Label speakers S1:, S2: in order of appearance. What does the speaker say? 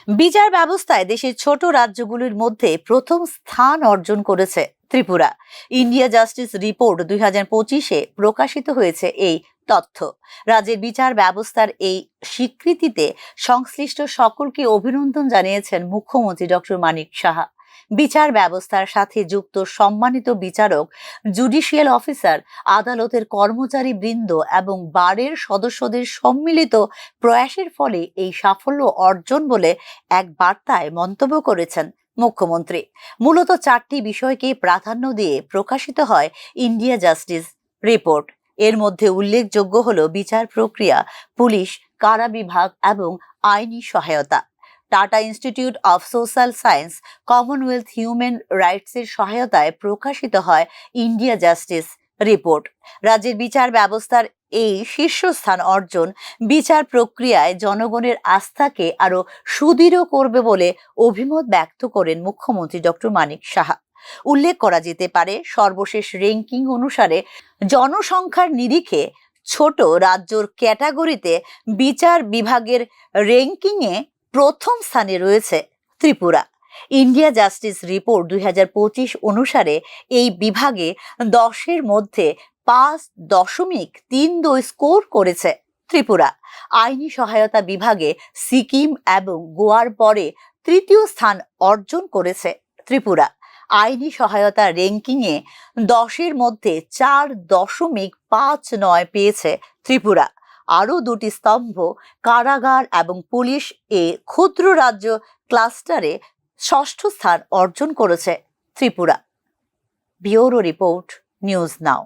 S1: বিচার ব্যবস্থায় দেশের ছোট রাজ্যগুলির মধ্যে প্রথম স্থান অর্জন করেছে ত্রিপুরা। ইন্ডিয়া জাস্টিস রিপোর্ট 2025-এ প্রকাশিত হয়েছে এই তথ্য। রাজ্যের বিচার ব্যবস্থার এই স্বীকৃতিতে সংশ্লিষ্ট সকলকে অভিনন্দন জানিয়েছেন মুখ্যমন্ত্রী ডক্টর মানিক সাহা। বিচার ব্যবস্থার সাথে যুক্ত সম্মানিত বিচারক, জুডিশিয়াল অফিসার, আদালতের কর্মচারী বৃন্দ এবং বারের সদস্যদের সম্মিলিত প্রয়াসের ফলে এই সাফল্য অর্জন বলে এক বার্তায় মন্তব্য করেছেন মুখ্যমন্ত্রী। মূলত 4টি বিষয়কে প্রাধান্য দিয়ে প্রকাশিত হয় ইন্ডিয়া জাস্টিস রিপোর্ট। এর মধ্যে উল্লেখযোগ্য হল বিচার প্রক্রিয়া, পুলিশ, কারা বিভাগ এবং আইনি সহায়তা। Tata institute of social science, commonwealth human রাইটসের সহায়তায় প্রকাশিত হয় ইন্ডিয়া জাস্টিস রিপোর্ট। রাজ্যের বিচার ব্যবস্থার এই শীর্ষস্থান অর্জন বিচার প্রক্রিয়ায় জনগণের আস্থাকে আরো সুদৃঢ় করবে বলে অভিমত ব্যক্ত করেন মুখ্যমন্ত্রী ডক্টর মানিক সাহা। উল্লেখ করা যেতে পারে, সর্বশেষ র্যাঙ্কিং অনুসারে জনসংখ্যার নিরিখে ছোট রাজ্যর ক্যাটাগরিতে বিচার বিভাগের র্যাঙ্কিংয়ে প্রথম স্থানে রয়েছে ত্রিপুরা। ইন্ডিয়া জাস্টিস রিপোর্ট 2025 অনুসারে এই বিভাগে 10-এর মধ্যে 5.32 স্কোর করেছে ত্রিপুরা। আইনি সহায়তা বিভাগে সিকিম এবং গোয়ার পরে তৃতীয় স্থান অর্জন করেছে ত্রিপুরা। আইনি সহায়তা র্যাঙ্কিংয়ে 10-এর মধ্যে 4.59 পেয়েছে ত্রিপুরা। আরও 2টি স্তম্ভ, কারাগার এবং পুলিশ এ ক্ষুদ্র রাজ্য ক্লাস্টারে 6ষ্ঠ স্থান অর্জন করেছে Tripura. Bureau report, news now.